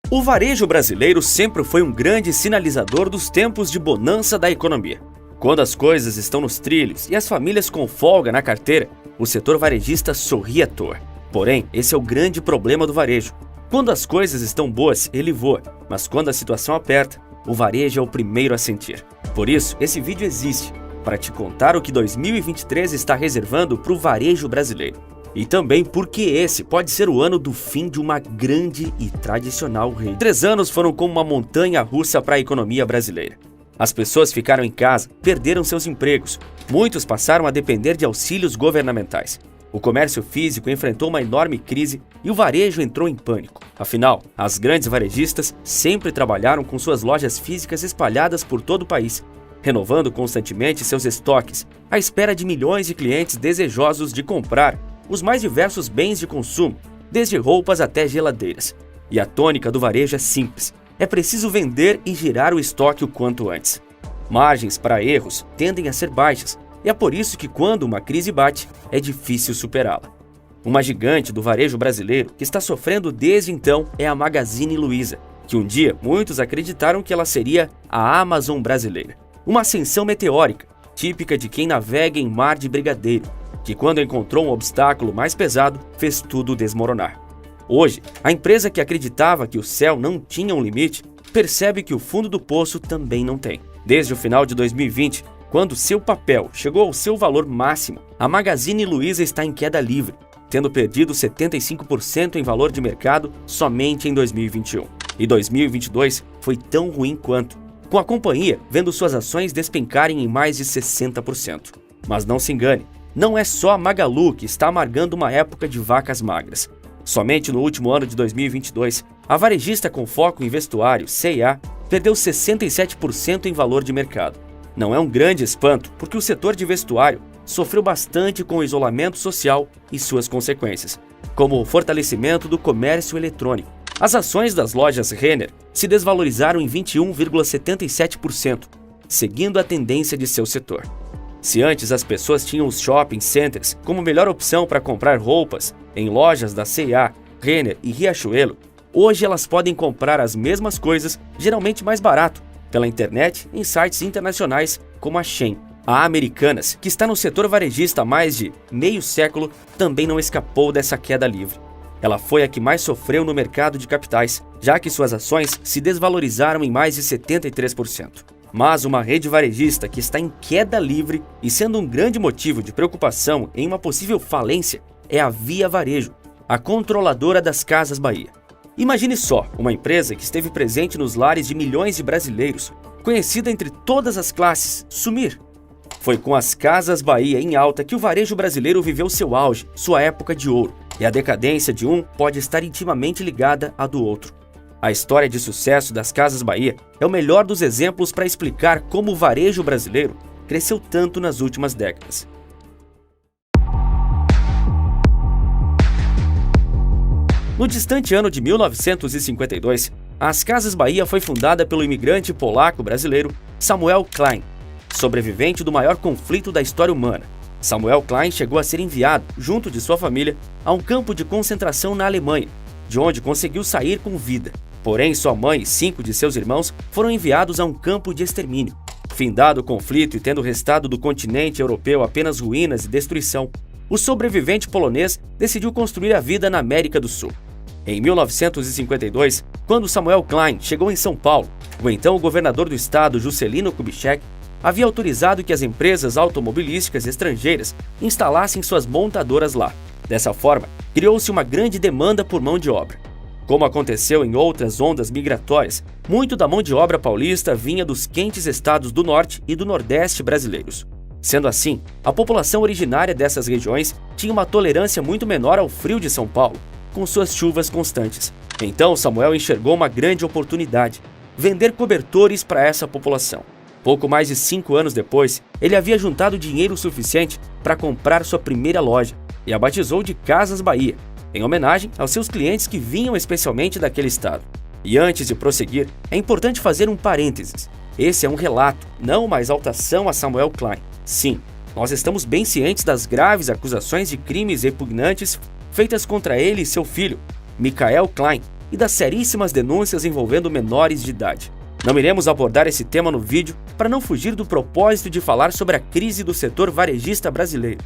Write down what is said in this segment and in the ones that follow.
O varejo brasileiro sempre foi um grande sinalizador dos tempos de bonança da economia. Quando as coisas estão nos trilhos e as famílias com folga na carteira, o setor varejista sorri à toa. Porém, esse é o grande problema do varejo. Quando as coisas estão boas, ele voa, mas quando a situação aperta, o varejo é o primeiro a sentir. Por isso, esse vídeo existe, para te contar o que 2023 está reservando para o varejo brasileiro. E também porque esse pode ser o ano do fim de uma grande e tradicional rede. 3 anos foram como uma montanha russa para a economia brasileira. As pessoas ficaram em casa, perderam seus empregos, muitos passaram a depender de auxílios governamentais. O comércio físico enfrentou uma enorme crise e o varejo entrou em pânico. Afinal, as grandes varejistas sempre trabalharam com suas lojas físicas espalhadas por todo o país, renovando constantemente seus estoques, à espera de milhões de clientes desejosos de comprar os mais diversos bens de consumo, desde roupas até geladeiras. E a tônica do varejo é simples: é preciso vender e girar o estoque o quanto antes. Margens para erros tendem a ser baixas, e é por isso que quando uma crise bate, é difícil superá-la. Uma gigante do varejo brasileiro que está sofrendo desde então é a Magazine Luiza, que um dia muitos acreditaram que ela seria a Amazon brasileira. Uma ascensão meteórica, típica de quem navega em mar de brigadeiro, que quando encontrou um obstáculo mais pesado, fez tudo desmoronar. Hoje, a empresa que acreditava que o céu não tinha um limite, percebe que o fundo do poço também não tem. Desde o final de 2020, quando seu papel chegou ao seu valor máximo, a Magazine Luiza está em queda livre, tendo perdido 75% em valor de mercado somente em 2021. E 2022 foi tão ruim quanto, com a companhia vendo suas ações despencarem em mais de 60%. Mas não se engane, não é só a Magalu que está amargando uma época de vacas magras. Somente no último ano de 2022, a varejista com foco em vestuário, C&A, perdeu 67% em valor de mercado. Não é um grande espanto, porque o setor de vestuário sofreu bastante com o isolamento social e suas consequências, como o fortalecimento do comércio eletrônico. As ações das lojas Renner se desvalorizaram em 21,77%, seguindo a tendência de seu setor. Se antes as pessoas tinham os shopping centers como melhor opção para comprar roupas em lojas da C&A, Renner e Riachuelo, hoje elas podem comprar as mesmas coisas, geralmente mais barato, pela internet em sites internacionais como a Shein. A Americanas, que está no setor varejista há mais de meio século, também não escapou dessa queda livre. Ela foi a que mais sofreu no mercado de capitais, já que suas ações se desvalorizaram em mais de 73%. Mas uma rede varejista que está em queda livre e sendo um grande motivo de preocupação em uma possível falência é a Via Varejo, a controladora das Casas Bahia. Imagine só, uma empresa que esteve presente nos lares de milhões de brasileiros, conhecida entre todas as classes, sumir. Foi com as Casas Bahia em alta que o varejo brasileiro viveu seu auge, sua época de ouro, e a decadência de um pode estar intimamente ligada à do outro. A história de sucesso das Casas Bahia é o melhor dos exemplos para explicar como o varejo brasileiro cresceu tanto nas últimas décadas. No distante ano de 1952, as Casas Bahia foi fundada pelo imigrante polaco-brasileiro Samuel Klein, sobrevivente do maior conflito da história humana. Samuel Klein chegou a ser enviado, junto de sua família, a um campo de concentração na Alemanha, de onde conseguiu sair com vida. Porém, sua mãe e 5 de seus irmãos foram enviados a um campo de extermínio. Findado o conflito e tendo restado do continente europeu apenas ruínas e destruição, o sobrevivente polonês decidiu construir a vida na América do Sul. Em 1952, quando Samuel Klein chegou em São Paulo, o então governador do estado, Juscelino Kubitschek, havia autorizado que as empresas automobilísticas estrangeiras instalassem suas montadoras lá. Dessa forma, criou-se uma grande demanda por mão de obra. Como aconteceu em outras ondas migratórias, muito da mão de obra paulista vinha dos quentes estados do norte e do nordeste brasileiros. Sendo assim, a população originária dessas regiões tinha uma tolerância muito menor ao frio de São Paulo, com suas chuvas constantes. Então Samuel enxergou uma grande oportunidade: vender cobertores para essa população. Pouco mais de 5 anos depois, ele havia juntado dinheiro suficiente para comprar sua primeira loja e a batizou de Casas Bahia, em homenagem aos seus clientes que vinham especialmente daquele estado. E antes de prosseguir, é importante fazer um parênteses. Esse é um relato, não uma exaltação a Samuel Klein. Sim, nós estamos bem cientes das graves acusações de crimes repugnantes feitas contra ele e seu filho, Michael Klein, e das seríssimas denúncias envolvendo menores de idade. Não iremos abordar esse tema no vídeo para não fugir do propósito de falar sobre a crise do setor varejista brasileiro.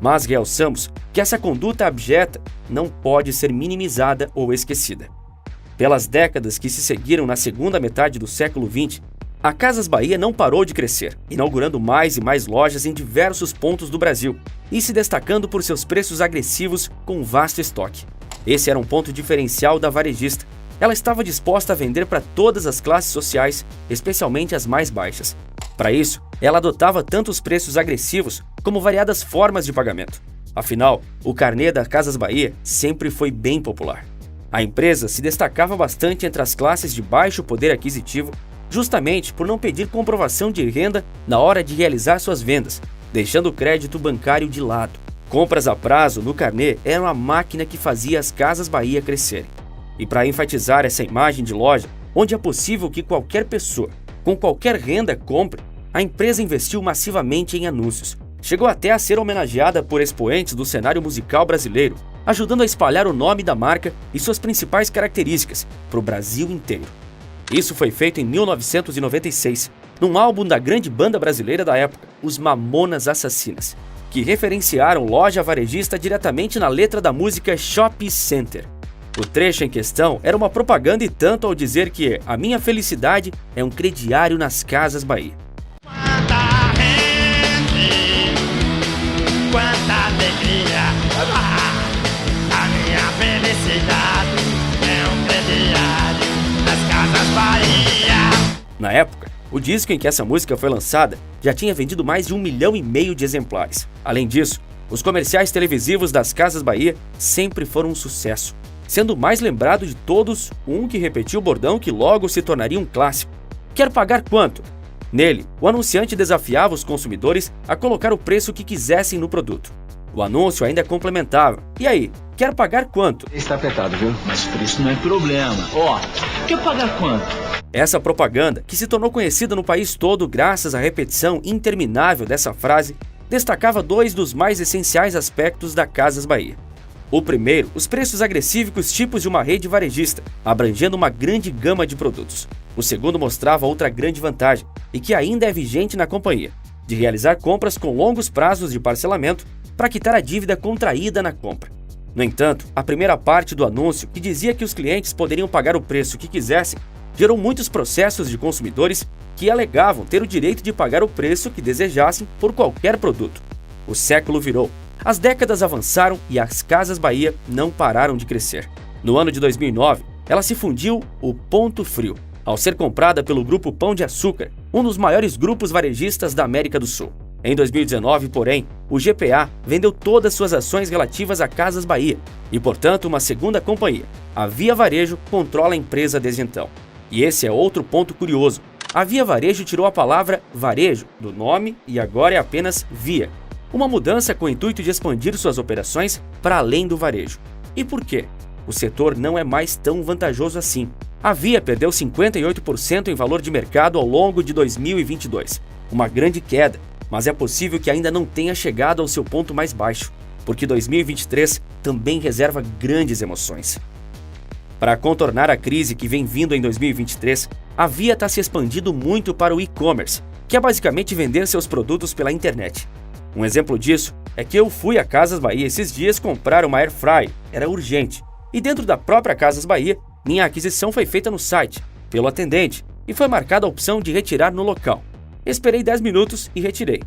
Mas realçamos que essa conduta abjeta não pode ser minimizada ou esquecida. Pelas décadas que se seguiram na segunda metade do século XX, a Casas Bahia não parou de crescer, inaugurando mais e mais lojas em diversos pontos do Brasil e se destacando por seus preços agressivos com vasto estoque. Esse era um ponto diferencial da varejista. Ela estava disposta a vender para todas as classes sociais, especialmente as mais baixas. Para isso, ela adotava tanto os preços agressivos como variadas formas de pagamento. Afinal, o carnê da Casas Bahia sempre foi bem popular. A empresa se destacava bastante entre as classes de baixo poder aquisitivo, justamente por não pedir comprovação de renda na hora de realizar suas vendas, deixando o crédito bancário de lado. Compras a prazo no carnê eram a máquina que fazia as Casas Bahia crescerem. E para enfatizar essa imagem de loja, onde é possível que qualquer pessoa, com qualquer renda, compre, a empresa investiu massivamente em anúncios. Chegou até a ser homenageada por expoentes do cenário musical brasileiro, ajudando a espalhar o nome da marca e suas principais características para o Brasil inteiro. Isso foi feito em 1996, num álbum da grande banda brasileira da época, os Mamonas Assassinas, que referenciaram loja varejista diretamente na letra da música Shopping Center. O trecho em questão era uma propaganda e tanto ao dizer que a minha felicidade é um crediário nas Casas Bahia. Quanta gente, quanta alegria, a minha felicidade é um crediário nas Casas Bahia. Na época, o disco em que essa música foi lançada já tinha vendido mais de 1,5 milhão de exemplares. Além disso, os comerciais televisivos das Casas Bahia sempre foram um sucesso, sendo o mais lembrado de todos um que repetiu o bordão que logo se tornaria um clássico. Quer pagar quanto? Nele, o anunciante desafiava os consumidores a colocar o preço que quisessem no produto. O anúncio ainda complementava: e aí, quer pagar quanto? Está apertado, viu? Mas o preço não é problema. Ó, quer pagar quanto? Essa propaganda, que se tornou conhecida no país todo graças à repetição interminável dessa frase, destacava dois dos mais essenciais aspectos da Casas Bahia. O primeiro, os preços agressivos tipos de uma rede varejista, abrangendo uma grande gama de produtos. O segundo mostrava outra grande vantagem, e que ainda é vigente na companhia, de realizar compras com longos prazos de parcelamento para quitar a dívida contraída na compra. No entanto, a primeira parte do anúncio, que dizia que os clientes poderiam pagar o preço que quisessem, gerou muitos processos de consumidores que alegavam ter o direito de pagar o preço que desejassem por qualquer produto. O século virou. As décadas avançaram e as Casas Bahia não pararam de crescer. No ano de 2009, ela se fundiu o Ponto Frio, ao ser comprada pelo Grupo Pão de Açúcar, um dos maiores grupos varejistas da América do Sul. Em 2019, porém, o GPA vendeu todas suas ações relativas a Casas Bahia e, portanto, uma segunda companhia, a Via Varejo, controla a empresa desde então. E esse é outro ponto curioso. A Via Varejo tirou a palavra varejo do nome e agora é apenas Via. Uma mudança com o intuito de expandir suas operações para além do varejo. E por quê? O setor não é mais tão vantajoso assim. A Via perdeu 58% em valor de mercado ao longo de 2022. Uma grande queda, mas é possível que ainda não tenha chegado ao seu ponto mais baixo, porque 2023 também reserva grandes emoções. Para contornar a crise que vem vindo em 2023, a Via está se expandindo muito para o e-commerce, que é basicamente vender seus produtos pela internet. Um exemplo disso é que eu fui a Casas Bahia esses dias comprar uma Air Fryer, era urgente. E dentro da própria Casas Bahia, minha aquisição foi feita no site, pelo atendente, e foi marcada a opção de retirar no local. Esperei 10 minutos e retirei.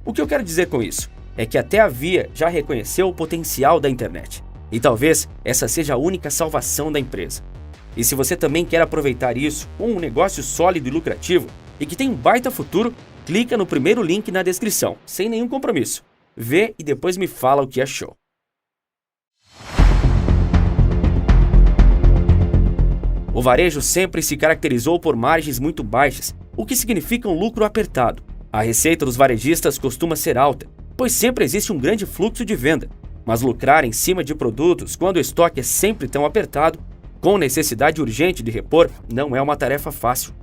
O que eu quero dizer com isso é que até a Via já reconheceu o potencial da internet. E talvez essa seja a única salvação da empresa. E se você também quer aproveitar isso com um negócio sólido e lucrativo e que tem um baita futuro, clica no primeiro link na descrição, sem nenhum compromisso. Vê e depois me fala o que achou. O varejo sempre se caracterizou por margens muito baixas, o que significa um lucro apertado. A receita dos varejistas costuma ser alta, pois sempre existe um grande fluxo de venda. Mas lucrar em cima de produtos quando o estoque é sempre tão apertado, com necessidade urgente de repor, não é uma tarefa fácil.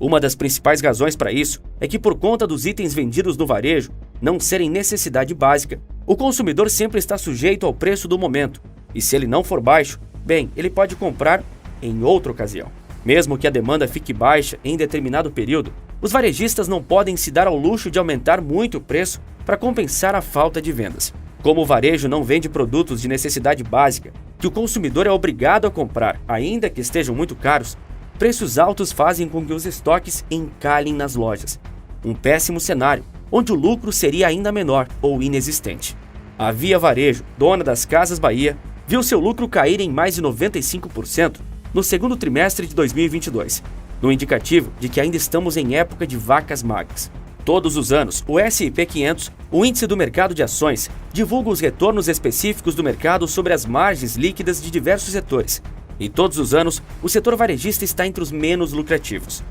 Uma das principais razões para isso é que, por conta dos itens vendidos no varejo não serem necessidade básica, o consumidor sempre está sujeito ao preço do momento, e se ele não for baixo, bem, ele pode comprar em outra ocasião. Mesmo que a demanda fique baixa em determinado período, os varejistas não podem se dar ao luxo de aumentar muito o preço para compensar a falta de vendas. Como o varejo não vende produtos de necessidade básica, que o consumidor é obrigado a comprar, ainda que estejam muito caros, preços altos fazem com que os estoques encalhem nas lojas. Um péssimo cenário, onde o lucro seria ainda menor ou inexistente. A Via Varejo, dona das Casas Bahia, viu seu lucro cair em mais de 95% no segundo trimestre de 2022, no indicativo de que ainda estamos em época de vacas magras. Todos os anos, o S&P 500, o índice do mercado de ações, divulga os retornos específicos do mercado sobre as margens líquidas de diversos setores. E todos os anos, o setor varejista está entre os menos lucrativos.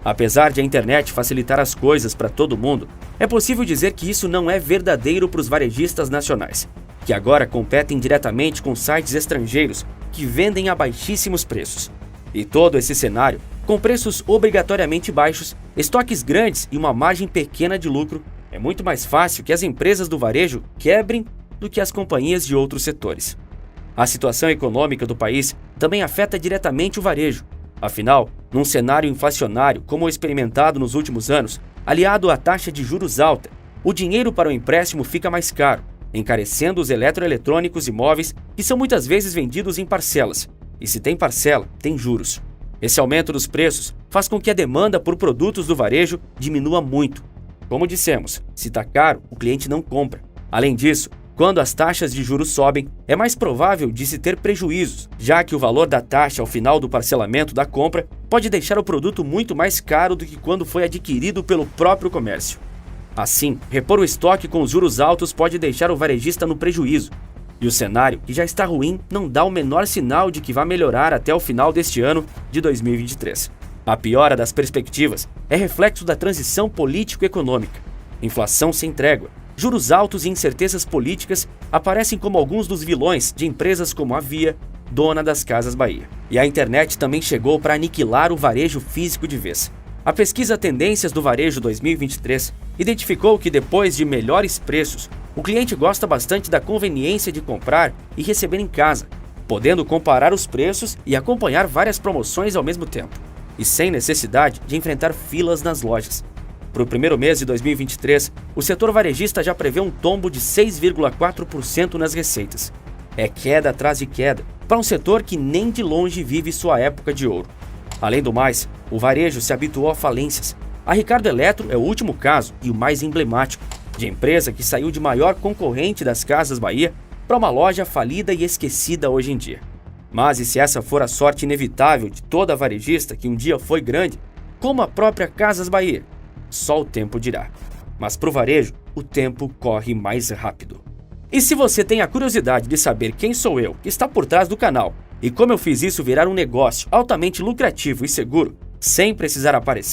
Apesar de a internet facilitar as coisas para todo mundo, é possível dizer que isso não é verdadeiro para os varejistas nacionais, que agora competem diretamente com sites estrangeiros que vendem a baixíssimos preços. E todo esse cenário, com preços obrigatoriamente baixos, estoques grandes e uma margem pequena de lucro, é muito mais fácil que as empresas do varejo quebrem do que as companhias de outros setores. A situação econômica do país também afeta diretamente o varejo. Afinal, num cenário inflacionário como o experimentado nos últimos anos, aliado à taxa de juros alta, o dinheiro para o empréstimo fica mais caro, encarecendo os eletroeletrônicos e móveis que são muitas vezes vendidos em parcelas. E se tem parcela, tem juros. Esse aumento dos preços faz com que a demanda por produtos do varejo diminua muito. Como dissemos, se está caro, o cliente não compra. Além disso, quando as taxas de juros sobem, é mais provável de se ter prejuízos, já que o valor da taxa ao final do parcelamento da compra pode deixar o produto muito mais caro do que quando foi adquirido pelo próprio comércio. Assim, repor o estoque com os juros altos pode deixar o varejista no prejuízo. E o cenário, que já está ruim, não dá o menor sinal de que vai melhorar até o final deste ano de 2023. A piora das perspectivas é reflexo da transição político-econômica. Inflação sem trégua, juros altos e incertezas políticas aparecem como alguns dos vilões de empresas como a Via, dona das Casas Bahia. E a internet também chegou para aniquilar o varejo físico de vez. A pesquisa Tendências do Varejo 2023 identificou que depois de melhores preços, o cliente gosta bastante da conveniência de comprar e receber em casa, podendo comparar os preços e acompanhar várias promoções ao mesmo tempo, e sem necessidade de enfrentar filas nas lojas. Para o primeiro mês de 2023, o setor varejista já prevê um tombo de 6,4% nas receitas. É queda atrás de queda, para um setor que nem de longe vive sua época de ouro. Além do mais, o varejo se habituou a falências. A Ricardo Eletro é o último caso e o mais emblemático, de empresa que saiu de maior concorrente das Casas Bahia para uma loja falida e esquecida hoje em dia. Mas e se essa for a sorte inevitável de toda varejista que um dia foi grande, como a própria Casas Bahia? Só o tempo dirá. Mas para o varejo, o tempo corre mais rápido. E se você tem a curiosidade de saber quem sou eu, que está por trás do canal, e como eu fiz isso virar um negócio altamente lucrativo e seguro, sem precisar aparecer,